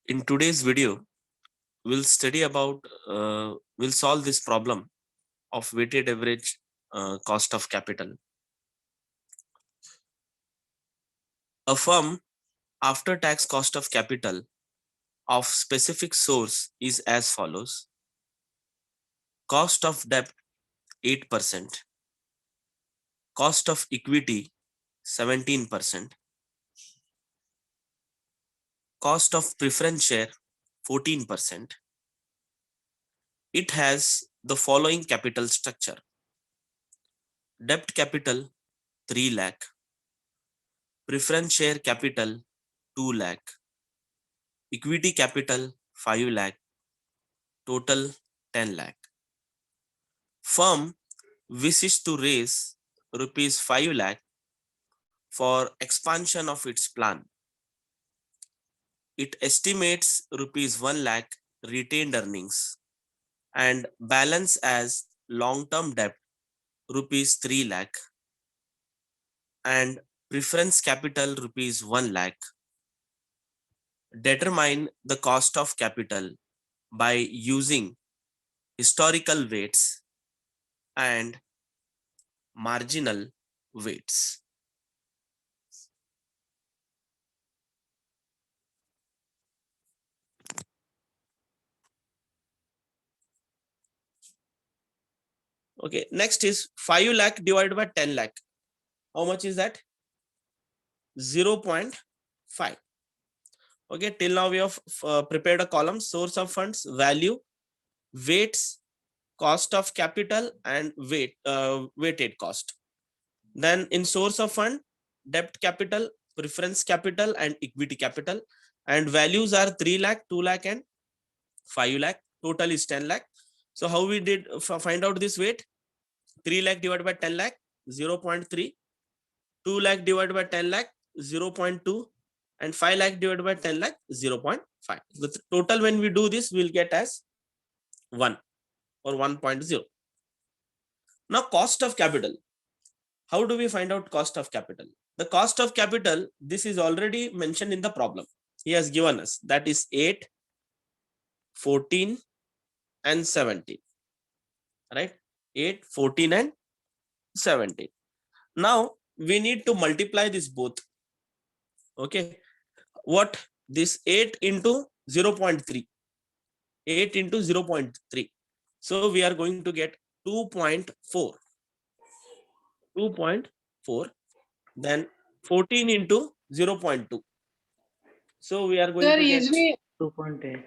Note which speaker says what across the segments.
Speaker 1: In today's video, we'll study about, we'll solve this problem of weighted average cost of capital. A firm after tax cost of capital of specific source is as follows: cost of debt 8%, cost of equity 17%, cost of preference share 14%. It has the following capital structure: debt capital 3 lakh, preference share capital 2 lakh, equity capital 5 lakh, total 10 lakh. Firm wishes to raise rupees 5 lakh for expansion of its plant. It estimates rupees 1 lakh retained earnings and balance as long-term debt rupees 3 lakh and preference capital rupees 1 lakh. Determine the cost of capital by using historical weights and marginal weights. Okay, next is 5 lakh divided by 10 lakh. How much is that? 0.5. Okay, till now we have prepared a column: source of funds, value, weights, cost of capital, and weighted cost. Then in source of fund, debt capital, preference capital, and equity capital, and values are 3 lakh, 2 lakh, and 5 lakh. Total is 10 lakh. So how we did find out this weight? 3 lakh divided by 10 lakh, 0.3, 2 lakh divided by 10 lakh, 0.2, and 5 lakh divided by 10 lakh, 0.5. The total when we do this, we'll get as 1 or 1.0. Now cost of capital. How do we find out cost of capital? The cost of capital, this is already mentioned in the problem. He has given us, that is 8, 14, and 17. Right? 8, 14, and 17. Now we need to multiply this both. Okay. What? This 8 into 0.3. 8 into 0.3. So we are going to get 2.4. 2.4. Then 14 into 0.2. So we are going
Speaker 2: Sir,
Speaker 1: to get
Speaker 2: usually
Speaker 3: 2.8.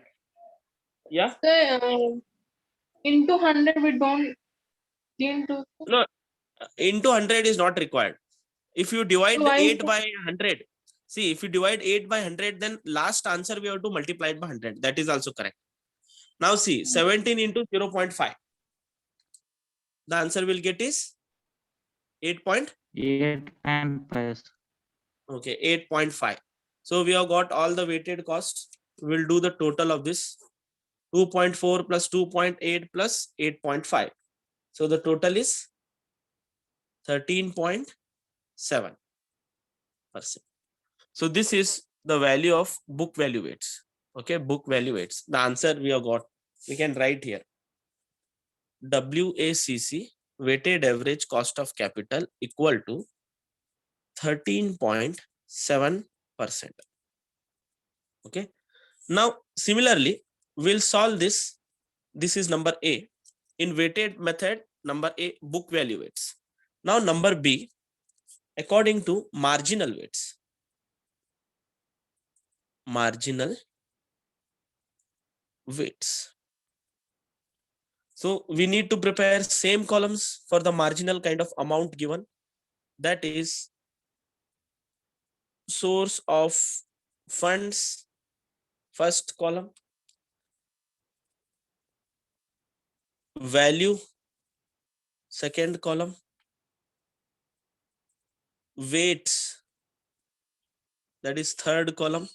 Speaker 1: yeah.
Speaker 2: sir, into 100 we don't into.
Speaker 1: No, into 100 is not required. If you divide
Speaker 2: Why?
Speaker 1: 8 by 100, see, if you divide 8 by 100, then last answer we have to multiply it by 100. That is also correct. Now see, 17 into 0.5. The answer we'll get is
Speaker 3: 8.5.
Speaker 1: Okay, 8.5. So we have got all the weighted costs. We'll do the total of this: 2.4 plus 2.8 plus 8.5. So the total is 13.7%. So this is the value of book value weights. Okay, book value weights. The answer we have got, we can write here: WACC, weighted average cost of capital, equal to 13.7%. Okay. Now similarly, we'll solve this. This is number A. In weighted method, number A, book value weights. Now number B, according to marginal weights. Marginal weights. So we need to prepare same columns for the marginal kind of amount given. That is source of funds, first column, value, second column, weights, that is third column,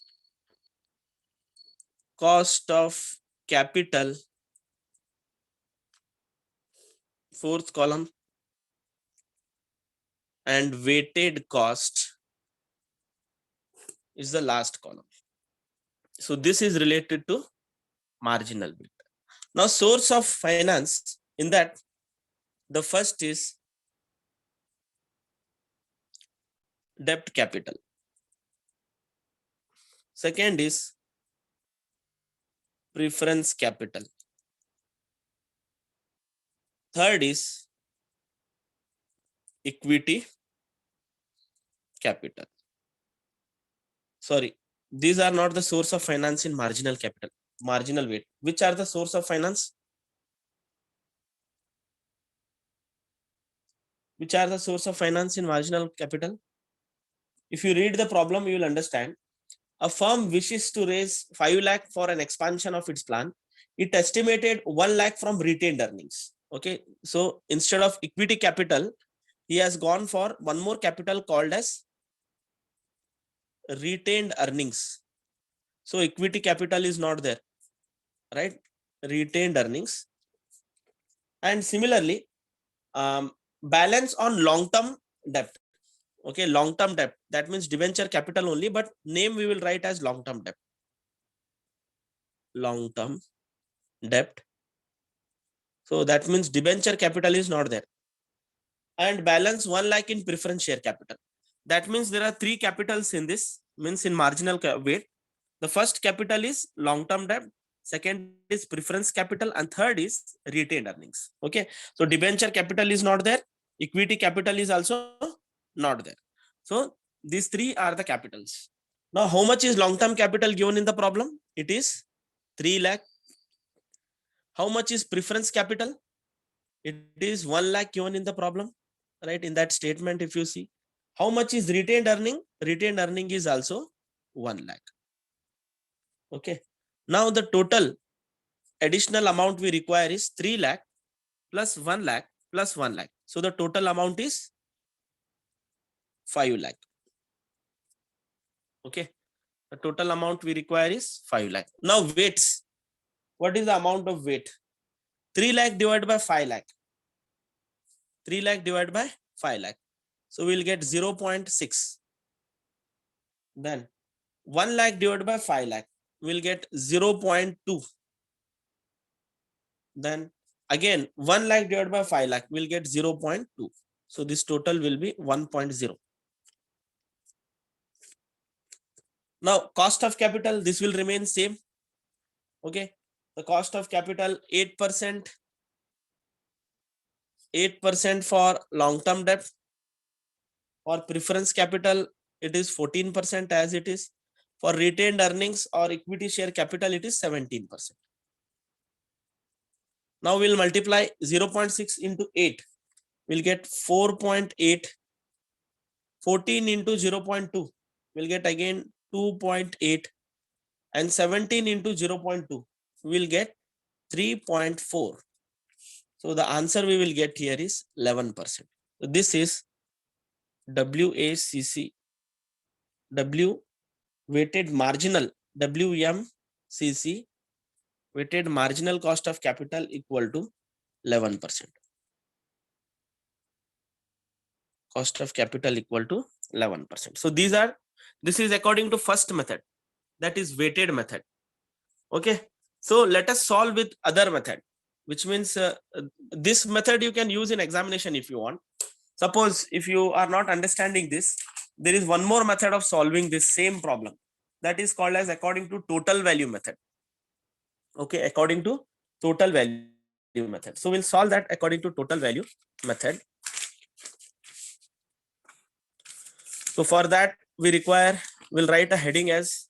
Speaker 1: cost of capital, fourth column, and weighted cost is the last column. So this is related to marginal bid. Now source of finance, in that the first is debt capital. Second is preference capital. Third is equity capital. Sorry, these are not the source of finance in marginal capital, marginal weight. Which are the source of finance? Which are the source of finance in marginal capital? If you read the problem, you will understand. A firm wishes to raise 5 lakh for an expansion of its plant. It estimated 1 lakh from retained earnings. Okay, so instead of equity capital, he has gone for one more capital called as retained earnings. So equity capital is not there, right? Retained earnings. And similarly, balance on long-term debt. Okay, long-term debt. That means debenture capital only, but name we will write as long-term debt. Long-term debt. So that means debenture capital is not there. And balance 1 lakh in preference share capital. That means there are 3 capitals in this, means in marginal weight. The first capital is long-term debt, second is preference capital, and third is retained earnings. Okay, so debenture capital is not there, equity capital is also not there. So these 3 are the capitals. Now how much is long-term capital given in the problem? It is 3 lakh. How much is preference capital? It is 1 lakh given in the problem, right? In that statement, if you see, how much is retained earning? Retained earning is also 1 lakh. Okay. Now the total additional amount we require is 3 lakh plus 1 lakh plus 1 lakh. So the total amount is 5 lakh. Okay. The total amount we require is 5 lakh. Now weights. What is the amount of weight? 3 lakh divided by 5 lakh. 3 lakh divided by 5 lakh. So we'll get 0.6. Then 1 lakh divided by 5 lakh. We'll get 0.2. Then again 1 lakh divided by 5 lakh. We'll get 0.2. So this total will be 1.0. Now cost of capital, this will remain same. Okay. The cost of capital 8%. 8% for long-term debt. For preference capital, it is 14% as it is. For retained earnings or equity share capital, it is 17%. Now we'll multiply 0.6 into 8. We'll get 4.8. 14 into 0.2. We'll get again 2.8. And 17 into 0.2. We'll get 3.4. So the answer we will get here is 11%. So this is WACC, W weighted marginal, WMCC, weighted marginal cost of capital equal to 11%. Cost of capital equal to 11%. So this is according to first method, that is weighted method. Okay. So let us solve with other method, which means this method you can use in examination if you want. Suppose if you are not understanding this, there is one more method of solving this same problem, that is called as according to total value method. Okay, according to total value method. So we'll solve that according to total value method. So for that we'll write a heading as,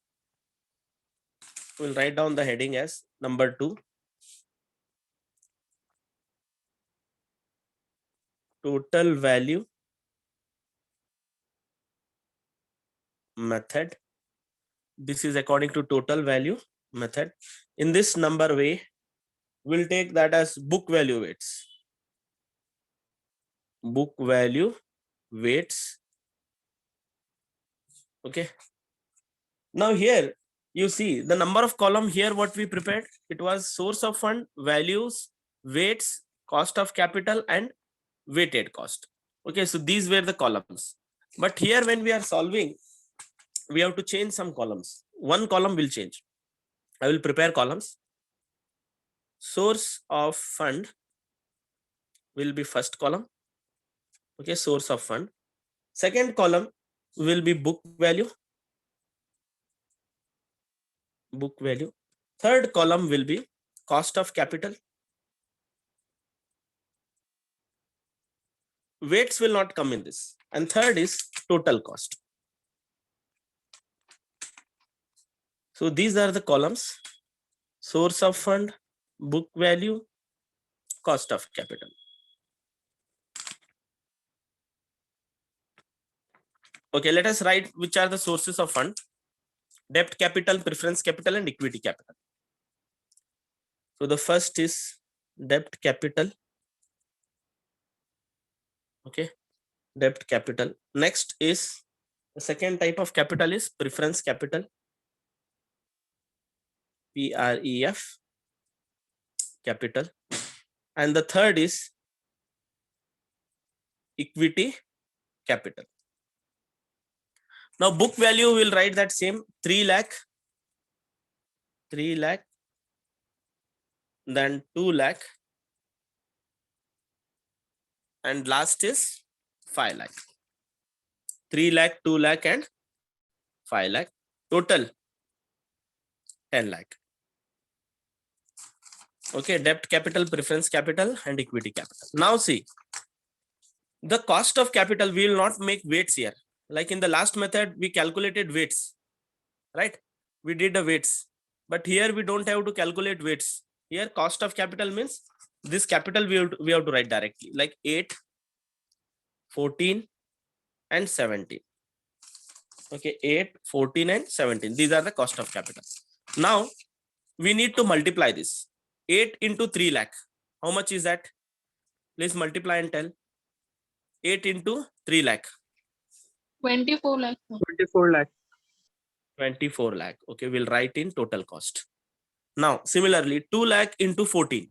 Speaker 1: we'll write down the heading as number 2. Total value method. This is according to total value method. In this number way, we'll take that as book value weights. Book value weights. Okay. Now here you see the number of column here what we prepared. It was source of fund, values, weights, cost of capital, and weighted cost. Okay, so these were the columns. But here when we are solving, we have to change some columns. One column will change. I will prepare columns. Source of fund will be first column. Okay, source of fund. Second column will be book value. Book value. Third column will be cost of capital. Weights will not come in this. And third is total cost. So these are the columns: source of fund, book value, cost of capital. Okay, let us write which are the sources of fund: debt capital, preference capital, and equity capital. So the first is debt capital. Okay, debt capital. Next is the second type of capital is preference capital, PREF capital, and the third is equity capital. Now book value will write that same 3 lakh, then 2 lakh, and last is 5 lakh. 3 lakh, 2 lakh, and 5 lakh. Total 10 lakh. Okay, debt capital, preference capital, and equity capital. Now see, the cost of capital, we will not make weights here. Like in the last method, we calculated weights, right? We did the weights, but here we don't have to calculate weights. Here cost of capital means this capital we have to write directly, like 8, 14, and 17. Okay, 8, 14, and 17. These are the cost of capital. Now we need to multiply this. 8 into 3 lakh. How much is that? Please multiply and tell. 8 into 3 lakh.
Speaker 2: 24 lakhs.
Speaker 4: 24 lakh.
Speaker 1: 24 lakh. Okay, we'll write in total cost. Now, similarly, 2 lakh into 14.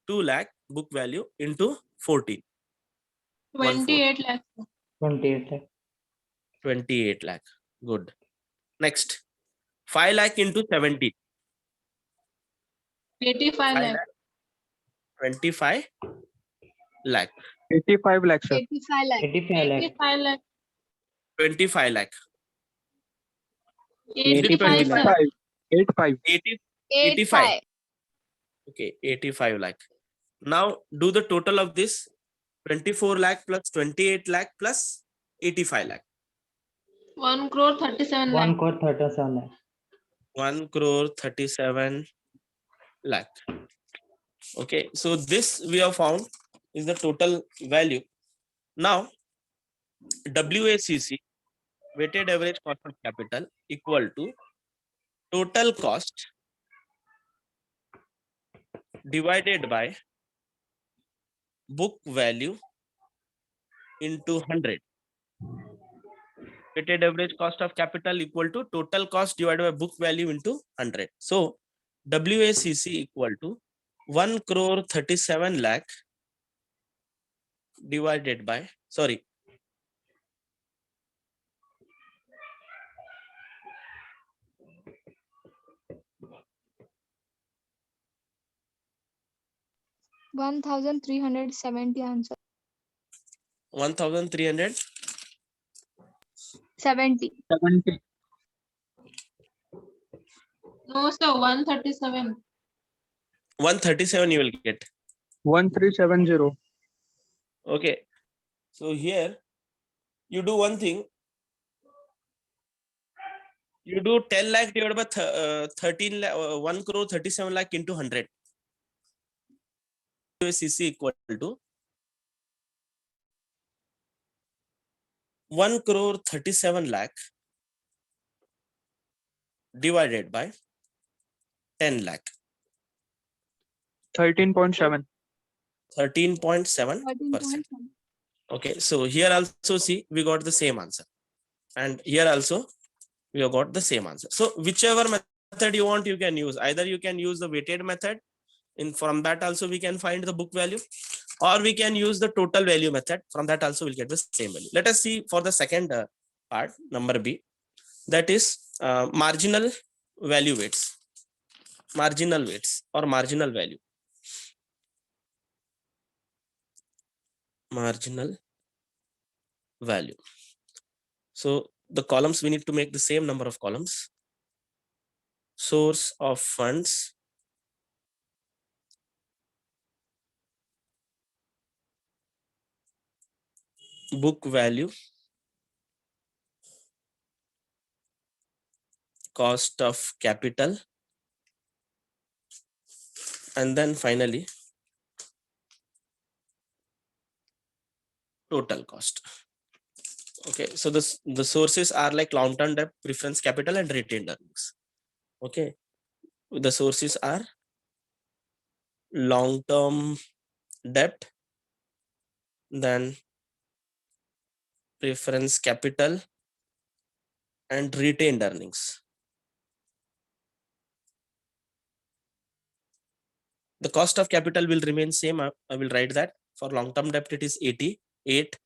Speaker 1: 2 lakh book value into 14.
Speaker 2: 28 lakhs.
Speaker 3: 28 lakh.
Speaker 1: 28 lakh. Good. Next, 5 lakh into 17.
Speaker 2: 85
Speaker 1: 5
Speaker 2: lakhs.
Speaker 1: lakh. 25 lakh.
Speaker 4: 85 lakh, sir.
Speaker 2: 85 lakhs.
Speaker 3: 85 lakh.
Speaker 2: 85 lakhs.
Speaker 1: 25 lakh.
Speaker 2: 85
Speaker 1: lakh.
Speaker 2: lakhs.
Speaker 4: 85.
Speaker 1: 85. Okay, 85 lakh. Now do the total of this: 24 lakh plus 28 lakh plus 85 lakh.
Speaker 2: 1 crore 37
Speaker 3: 1
Speaker 2: lakhs.
Speaker 3: crore 37 lakh.
Speaker 1: 1 crore 37 lakh. Okay, so this we have found is the total value. Now WACC, weighted average cost of capital, equal to total cost divided by book value into 100. Weighted average cost of capital equal to total cost divided by book value into 100. So WACC equal to 1 crore 37 lakh divided by, sorry,
Speaker 5: $1,370 answer.
Speaker 1: 1,300.
Speaker 5: 70.
Speaker 4: 70.
Speaker 2: No, sir, 137.
Speaker 1: 137 you will get.
Speaker 4: 1370.
Speaker 1: Okay, so here you do one thing. You do 10 lakh divided by 13 lakh, 1 crore 37 lakh into 100. WACC equal to 1 crore 37 lakh divided by 10 lakh.
Speaker 4: 13.7.
Speaker 1: 13.7%.
Speaker 5: 13.7.
Speaker 1: Okay, so here also see we got the same answer, and here also we have got the same answer. So whichever method you want, you can use. Either you can use the weighted method, from that also we can find the book value, or we can use the total value method. From that also we'll get the same value. Let us see for the second part, number B, that is marginal value weights, marginal weights or marginal value, marginal value. So the columns, we need to make the same number of columns. Source of funds, book value, cost of capital, and then finally total cost. Okay, so the sources are like long-term debt, preference capital, and retained earnings. Okay, the sources are long-term debt, then preference capital, and retained earnings. The cost of capital will remain same. I will write that. For long-term debt, it is 88.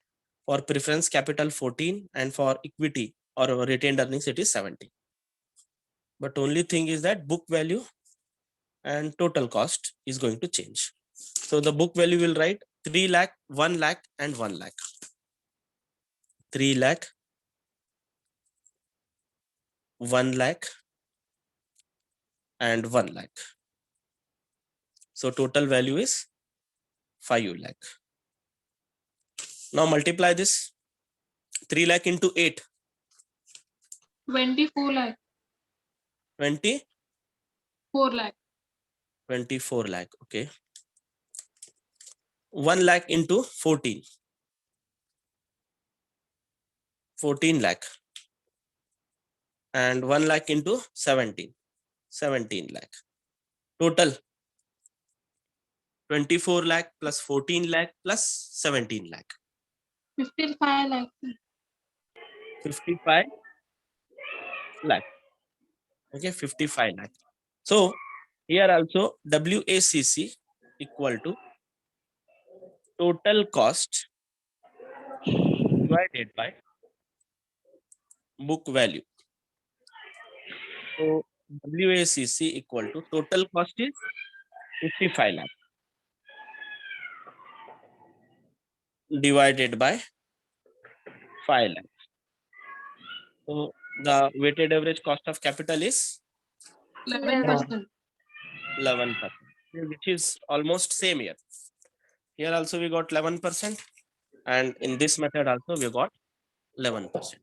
Speaker 1: For preference capital, 14. And for equity or retained earnings, it is 70. But only thing is that book value and total cost is going to change. So the book value will write 3 lakh, 1 lakh, and 1 lakh. 3 lakh, 1 lakh, and 1 lakh. So total value is 5 lakh. Now multiply this 3 lakh into 8.
Speaker 2: 24 lakh.
Speaker 1: 20,
Speaker 2: 4 lakh.
Speaker 1: 24 lakh. Okay. 1 lakh into 14. 14 lakh. And 1 lakh into 17. 17 lakh. Total 24 lakh plus 14 lakh plus 17 lakh.
Speaker 2: 55 lakh.
Speaker 1: 55 lakh. Okay, 55 lakh. So here also WACC equal to total cost divided by book value. So WACC equal to total cost is 55 lakh divided by 5 lakh. So the weighted average cost of capital is
Speaker 2: 11%.
Speaker 1: 11%, which is almost same here. Here also we got 11%, and in this method also we got 11%.